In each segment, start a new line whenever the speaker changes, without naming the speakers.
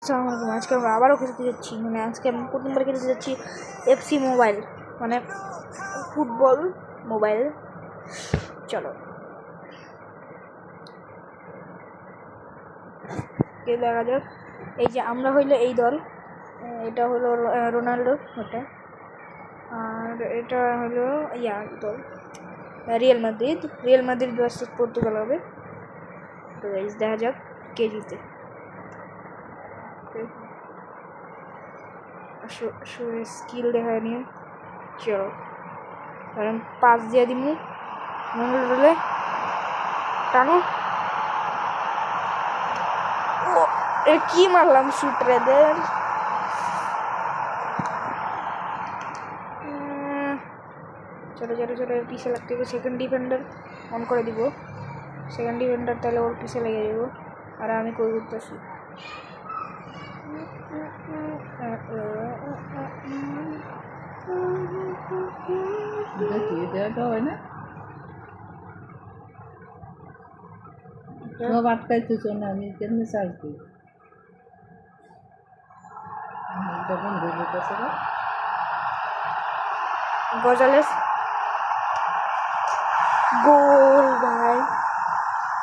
আসসালামু আলাইকুম। আজকে আমরা আবারও খেলতে যাচ্ছি, মানে আজকে আমি প্রথমবার খেলতে যাচ্ছি এফসি মোবাইল, মানে ফুটবল মোবাইল। চলো দেখা যাক। এই যে আমরা হইলো এই দল, এটা হলো রোনাল্ডো ওটা, আর এটা হলো দল রিয়াল মাদ্রিদ ভার্সেস পর্তুগাল হবে। তো গাইস দেখা যাক কে জিতে। স্কিল দেখায় নিয়ে চলো, কারণ পাস দিয়ে দিমু রোনাল্ডোলে, টানো। কি মারলাম শুট রে দেন। চলো চলো চলো, এর পিছিয়ে লাগতে হবে। সেকেন্ড ডিফেন্ডার অন করে দিব, সেকেন্ড ডিফেন্ডার তাহলে ওর পিছিয়ে লেগে যাব, আর আমি কই করতেছি।
হয় না সব আটকাইতেছ না, আমি কেমনি চার্জ দিই তখন ধরতেছে না।
গজালেস গোল ভাই,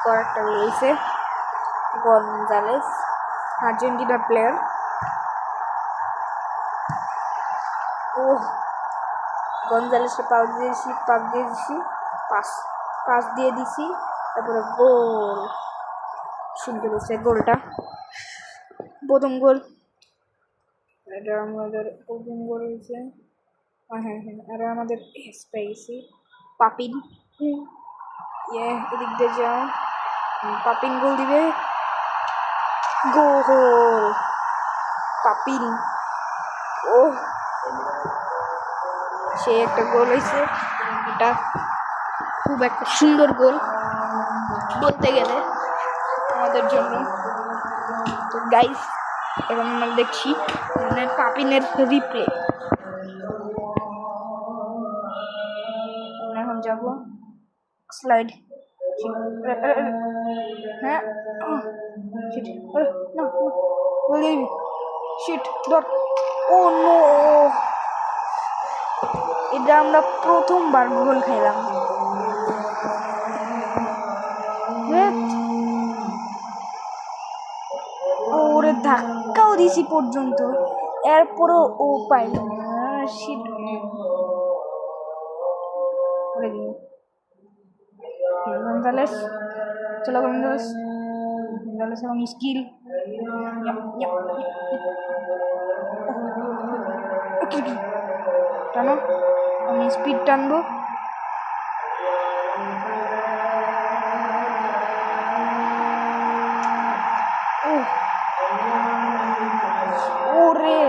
কয়েকটা রয়েছে। Gonzalez Argentina player. ও গনজালেসে পাস দিয়ে দিছি, তারপরে গোল। সুন্দর হচ্ছে গোলটা, প্রথম গোল। এটা আমাদের প্রথম গোল হয়েছে। হ্যাঁ, আর আমাদের পেয়েছি পাপিন। এদিক দিয়ে যাও, পাপিন গোল দিবে। গোল পাপিন, ও সে একটা গোল হয়েছে। এটা খুব একটা সুন্দর গোল বলতে গেলে আমাদের জন্য। তো গাইস, এখন আমরা দেখছি মানে পাপিনের রিপ্লে। এখন যাবো স্লাইড। হ্যাঁ, শিট ধর। ও নো, এটা আমরা প্রথমবার গোল খাইলাম। ওরে ধাক্কাও দিছি পর্যন্ত, এরপরও ও পাইল না। শিট করে দিল গঞ্জালেস। চলো গঞ্জালেস এবং স্কিল। টানো, আমি স্পিড টানবো। ওরে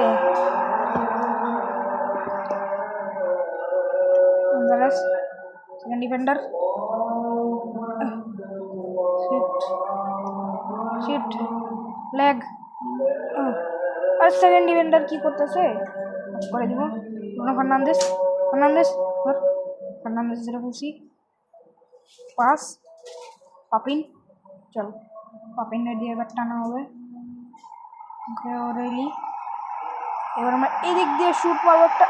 Gonzalez second defender. Shit leg. আর সেকেন্ড ডিফেন্ডার কি করতেছে, করে দিব। ফার্নান্দেস যেটা বলছি, পাস পাপিন। চল পাপিনের দিয়ে এবার টানা হবে। এবার আমরা এদিক দিয়ে শুট মারবো একটা।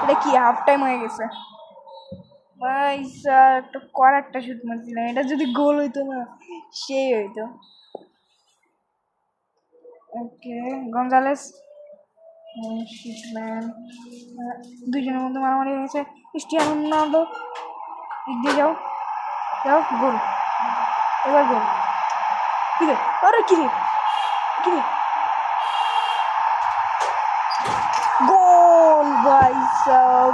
এটা কি হাফ টাইম হয়ে গেছে ভাই স্যার, একটা শুট মারছিলাম, এটা যদি গোল হইতো না সেই হইতো। ওকে গঞ্জালেস, দুইজনের মধ্যে মারামারি হয়ে গেছে। ক্রিস্টিয়ানো রোনাল্ডো দিক দিয়ে যাও, গোল। এবার গোল। কিরে, আরে কিরে গোল ভাই সব।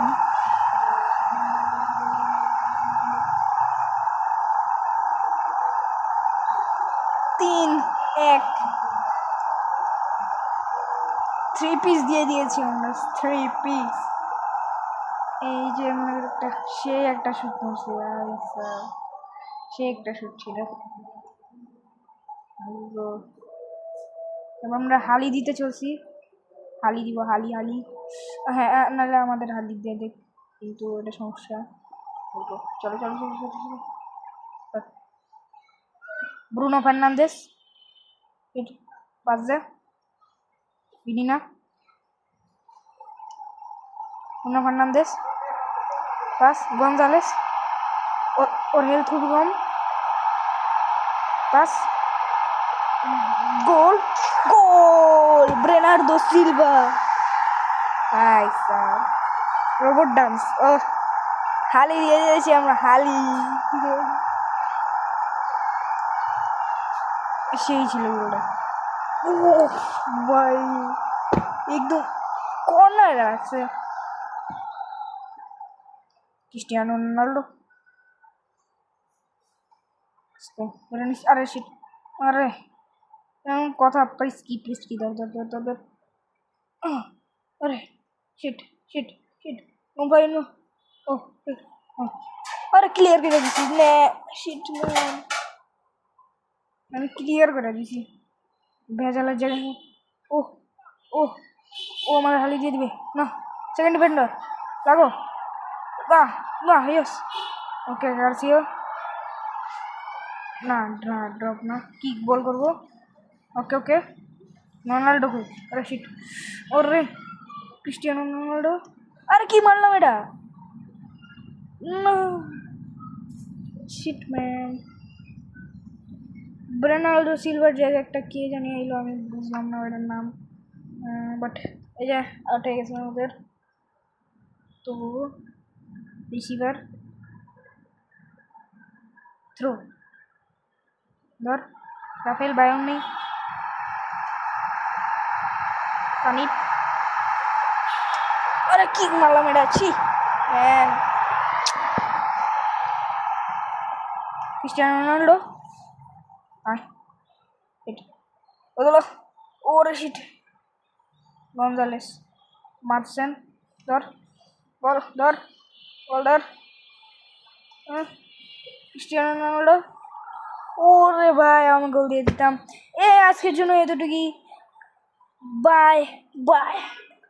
তিন এক, 3 পিস দিয়ে দিয়েছি আমরা, 3 পিস। এই যে একটা শুট মারছি, সে একটা শুট ছিল। এবার আমরা হালি দিতে চলছি, হালি দিব, হালি। হ্যাঁ, নাহলে আমাদের হালি দিয়ে দেখ, কিন্তু এটা সমস্যা। চলো ব্রুনো ফার্নান্দেস, পাস দে ভিনিনা Bruno Fernandes পাস গঞ্জালেস ওর হেলথ খুব কম pass goal goal Bernardo Silva hi sir robot dance ও হালি দিয়ে দিয়েছি আমরা হালি সেই ছিল ওটা ও ভাই একদম কর্নার রাখছে ক্রিস্টিয়ানো রোনাল্ডো আরে শিট আরে কথা প্রিস্কি ধর আরে শিট শিট শিট মোবাইল ও আরে ক্লিয়ার করে দিছি না শিট আমি ক্লিয়ার করে দিছি ভেজালের জায়গায় ও ও ও আমার হালি দিয়ে দিবে না সেকেন্ড ডিফেন্ডার লাগো বাহ বাহ ইয়েস ওকে গার্সিয়া না ড্রপ না কিক বল করবো ওকে ওকে রোনাল্ডো কই আরে শিট ওরে ক্রিস্টিয়ানো রোনাল্ডো আরে কি মারলাম এটা না শিট ম্যান ব্রেনাল্ডো সিলভার জায়গায় একটা কে জানি এলো আমি বুঝলাম না ওটার নাম বাট এই যে আউট হয়ে গেছে আমাদের তো রিসিভার থ্রো ধর রাফেল বায়ন নেই পানি আরে কিক মারলাম এটা ছি ম্যান ক্রিস্টিয়ানো রোনাল্ডো আয় এটা ওগুলো ওরে শিট গঞ্জালেস মারছেন ধর বল ধর বল ধর ক্রিস্টিয়ানো রোনাল্ডো ওরে ভাই আমি গোল দিয়ে দিতাম আজকের জন্য এতটুকুই বাই বাই